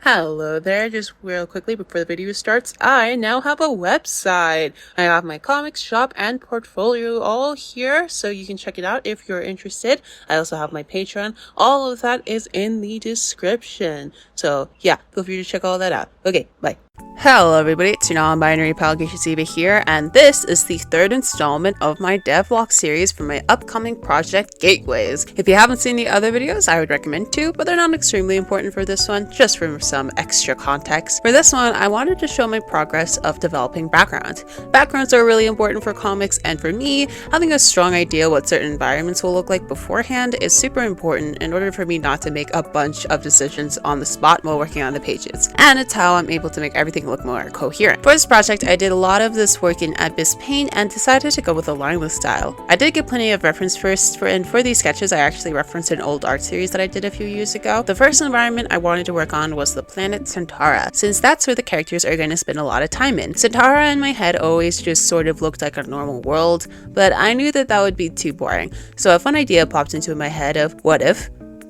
Hello there, just real quickly before the video starts, I now have a website. I have my comics shop and portfolio all here, so you can check it out if you're interested. I also have my Patreon. All of that is in the description. So yeah, feel free to check all that out. Okay, bye. Hello everybody, it's your non-binary pal E.V.A here, and this is the third installment of my devlog series for my upcoming project Gateways. If you haven't seen the other videos, I would recommend to, but they're not extremely important for this one, just for some extra context. For this one, I wanted to show my progress of developing backgrounds. Backgrounds are really important for comics, and for me, having a strong idea what certain environments will look like beforehand is super important in order for me not to make a bunch of decisions on the spot while working on the pages. And it's how I'm able to make everything look more coherent. For this project, I did a lot of this work in Abyss Paint and decided to go with a lineless style. I did get plenty of reference first, and for these sketches, I actually referenced an old art series that I did a few years ago. The first environment I wanted to work on was the planet Mtoria, since that's where the characters are going to spend a lot of time in. Mtoria in my head always just sort of looked like a normal world, but I knew that would be too boring. So a fun idea popped into my head of, what if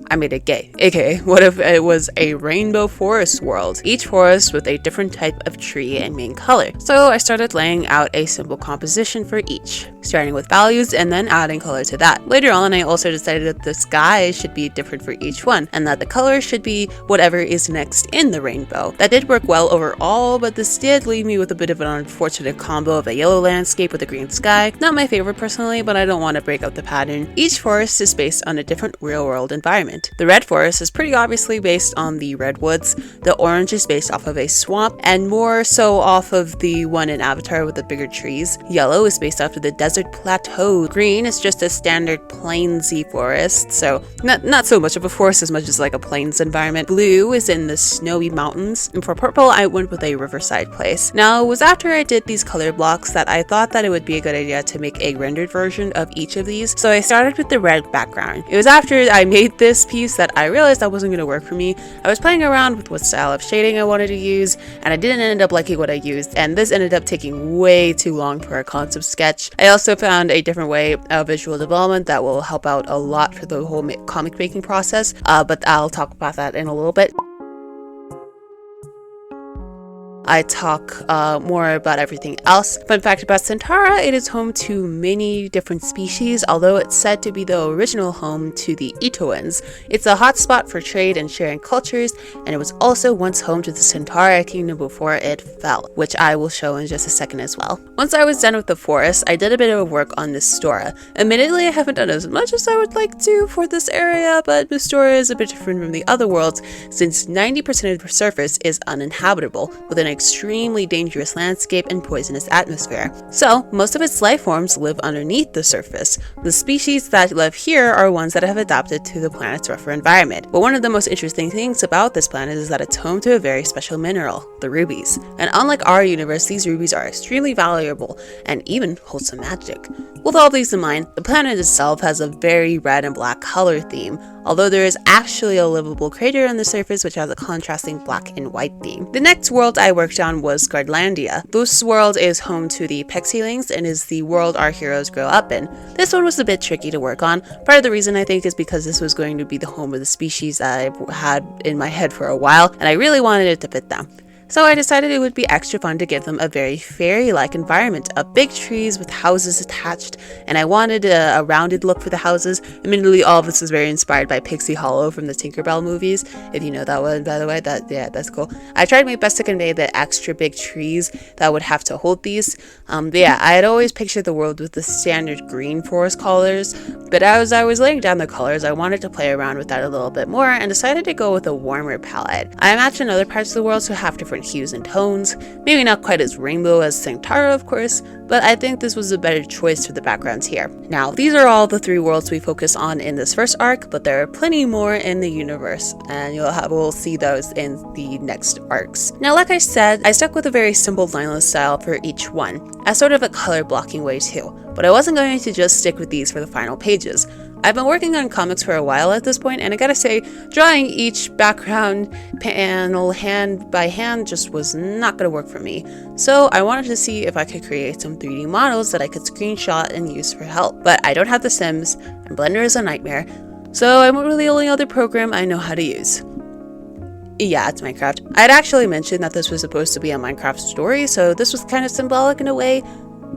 I made it gay, aka what if it was a rainbow forest world, each forest with a different type of tree and main color. So I started laying out a simple composition for each, starting with values and then adding color to that. Later on, I also decided that the sky should be different for each one, and that the color should be whatever is next in the rainbow. That did work well overall, but this did leave me with a bit of an unfortunate combo of a yellow landscape with a green sky. Not my favorite personally, but I don't want to break up the pattern. Each forest is based on a different real-world environment. The red forest is pretty obviously based on the redwoods, the orange is based off of a swamp, and more so off of the one in Avatar with the bigger trees. Yellow is based off of the desert plateau. Green is just a standard plainsy forest, so not so much of a forest as much as like a plains environment. Blue is in the snowy mountains, and for purple I went with a riverside place. Now it was after I did these color blocks that I thought that it would be a good idea to make a rendered version of each of these, so I started with the red background. It was after I made this piece that I realized that wasn't going to work for me. I was playing around with what style of shading I wanted to use, and I didn't end up liking what I used, and this ended up taking way too long for a concept sketch. I also found a different way of visual development that will help out a lot for the whole comic making process, but I'll talk about that in a little bit. I talk more about everything else. Fun fact about Mtoria, it is home to many different species, although it's said to be the original home to the E.V.A. It's a hotspot for trade and sharing cultures, and it was also once home to the Mtoria kingdom before it fell, which I will show in just a second as well. Once I was done with the forest, I did a bit of work on Mtoria. Admittedly, I haven't done as much as I would like to for this area, but Mtoria is a bit different from the other worlds since 90% of the surface is uninhabitable, with an extremely dangerous landscape and poisonous atmosphere. So most of its life forms live underneath the surface. The species that live here are ones that have adapted to the planet's rougher environment. But one of the most interesting things about this planet is that it's home to a very special mineral, the rubies. And unlike our universe, these rubies are extremely valuable and even hold some magic. With all these in mind, the planet itself has a very red and black color theme, although there is actually a livable crater on the surface which has a contrasting black and white theme. The next world I worked on was Gardlandia. This world is home to the Pexilings and is the world our heroes grow up in. This one was a bit tricky to work on. Part of the reason I think is because this was going to be the home of the species that I had in my head for a while, and I really wanted it to fit them. So I decided it would be extra fun to give them a very fairy-like environment of big trees with houses attached, and I wanted a rounded look for the houses. Admittedly, all of this is very inspired by Pixie Hollow from the Tinkerbell movies. If you know that one, by the way, that's cool. I tried my best to convey the extra big trees that would have to hold these. But yeah, I had always pictured the world with the standard green forest colors, but as I was laying down the colors, I wanted to play around with that a little bit more and decided to go with a warmer palette. I imagine other parts of the world to have different hues and tones, maybe not quite as rainbow as Mtoria of course, but I think this was a better choice for the backgrounds here. Now, these are all the three worlds we focus on in this first arc, but there are plenty more in the universe, and we'll see those in the next arcs. Now, like I said, I stuck with a very simple lineless style for each one, as sort of a color blocking way too, but I wasn't going to just stick with these for the final pages. I've been working on comics for a while at this point, and I gotta say, drawing each background panel hand by hand just was not gonna work for me. So I wanted to see if I could create some 3D models that I could screenshot and use for help. But I don't have The Sims, and Blender is a nightmare, so I went with the only other program I know how to use. Yeah, it's Minecraft. I'd actually mentioned that this was supposed to be a Minecraft story, so this was kind of symbolic in a way.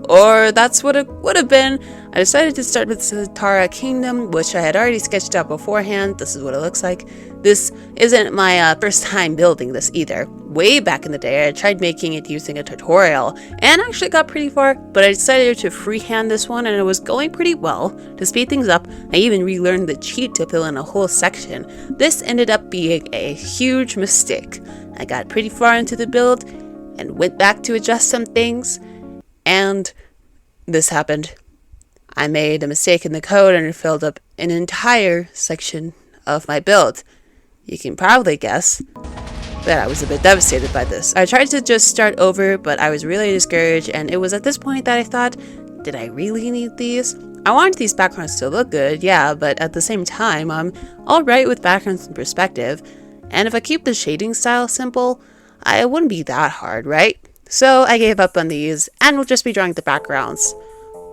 Or that's what it would have been. I decided to start with Mtoria Kingdom, which I had already sketched out beforehand. This is what it looks like. This isn't my first time building this either. Way back in the day, I tried making it using a tutorial, and actually got pretty far, but I decided to freehand this one, and it was going pretty well. To speed things up, I even relearned the cheat to fill in a whole section. This ended up being a huge mistake. I got pretty far into the build, and went back to adjust some things, and this happened. I made a mistake in the code and it filled up an entire section of my build. You can probably guess that I was a bit devastated by this. I tried to just start over, but I was really discouraged, and it was at this point that I thought, did I really need these? I wanted these backgrounds to look good, yeah, but at the same time, I'm alright with backgrounds and perspective, and if I keep the shading style simple, it wouldn't be that hard, right? So I gave up on these, and will just be drawing the backgrounds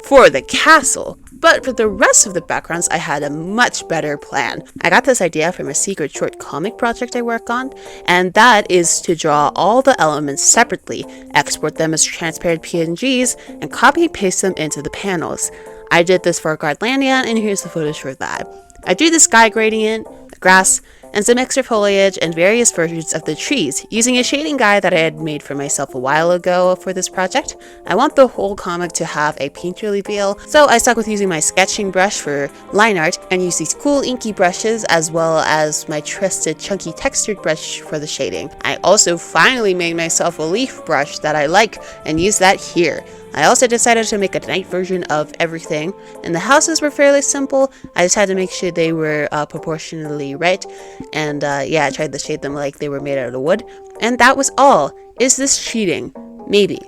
for the castle. But for the rest of the backgrounds, I had a much better plan. I got this idea from a secret short comic project I work on, and that is to draw all the elements separately, export them as transparent PNGs, and copy and paste them into the panels. I did this for Gardlandia, and here's the footage for that. I drew the sky gradient, the grass, and some extra foliage and various versions of the trees, using a shading guide that I had made for myself a while ago for this project. I want the whole comic to have a painterly feel, so I stuck with using my sketching brush for line art, and used these cool inky brushes as well as my trusted chunky textured brush for the shading. I also finally made myself a leaf brush that I like, and used that here. I also decided to make a night version of everything, and the houses were fairly simple. I just had to make sure they were proportionally right, and yeah, I tried to shade them like they were made out of wood, and that was all. Is this cheating? Maybe.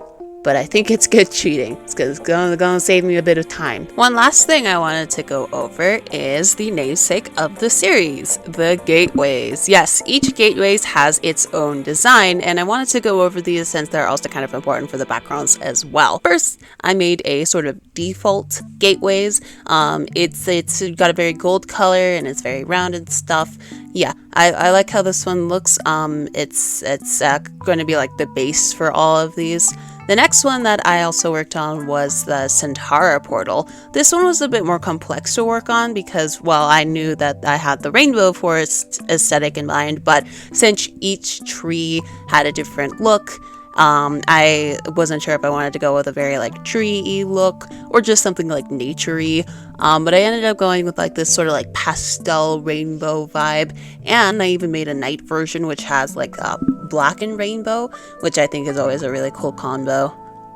But I think it's good cheating. It's gonna save me a bit of time. One last thing I wanted to go over is the namesake of the series, the gateways. Yes, each gateways has its own design, and I wanted to go over these since they're also kind of important for the backgrounds as well. First, I made a sort of default gateways. It's got a very gold color and it's very round and stuff. Yeah, I like how this one looks. It's going to be like the base for all of these. The next one that I also worked on was the Centaura portal. This one was a bit more complex to work on because, well, I knew that I had the rainbow for its aesthetic in mind, but since each tree had a different look, I wasn't sure if I wanted to go with a very like tree-y look or just something like nature-y, but I ended up going with like this sort of like pastel rainbow vibe, and I even made a night version which has like a black and rainbow, which I think is always a really cool combo.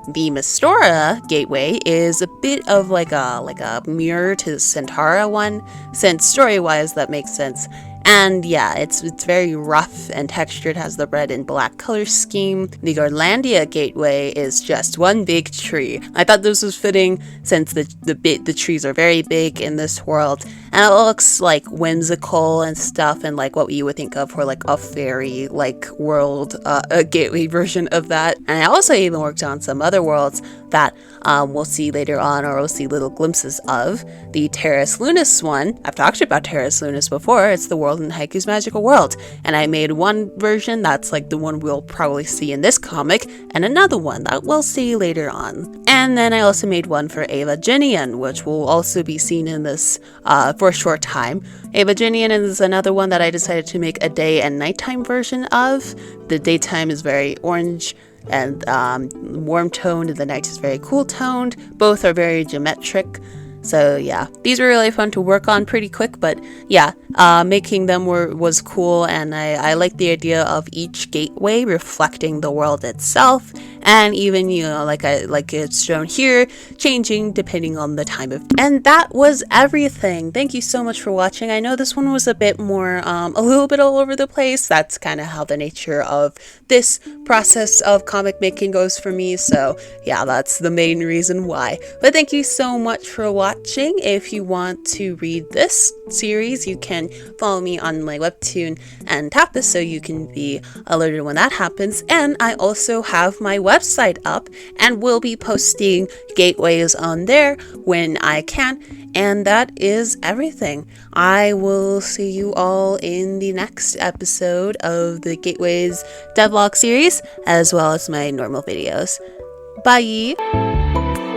The Mtoria gateway is a bit of like a mirror to the Centaura one, since story-wise that makes sense. And yeah, it's very rough and textured, has the red and black color scheme. The Gardlandia gateway is just one big tree. I thought this was fitting since the trees are very big in this world, and it looks like whimsical and stuff, and like what you would think of for like a fairy like world, a gateway version of that. And I also even worked on some other worlds that we'll see later on, or we'll see little glimpses of. The Terrace Lunis one, I've talked about Terrace Lunis before. It's the world in Haiku's Magical World, and I made one version that's like the one we'll probably see in this comic, and another one that we'll see later on. And then I also made one for E.V.A, which will also be seen in this for a short time. E.V.A is another one that I decided to make a day and nighttime version of. The daytime is very orange and warm toned, and the night is very cool toned. Both are very geometric. So yeah, these were really fun to work on pretty quick, but yeah, making them was cool, and I like the idea of each gateway reflecting the world itself, and even, you know, like it's shown here, changing depending on the time of. And that was everything. Thank you so much for watching. I know this one was a bit more, a little bit all over the place. That's kind of how the nature of this process of comic making goes for me, so yeah, that's the main reason why. But thank you so much for watching. If you want to read this series, you can follow me on my webtoon and tap this so you can be alerted when that happens. And I also have my website website up, and will be posting gateways on there when I can. And that is everything. I will see you all in the next episode of the Gateways devlog series, as well as my normal videos. Bye!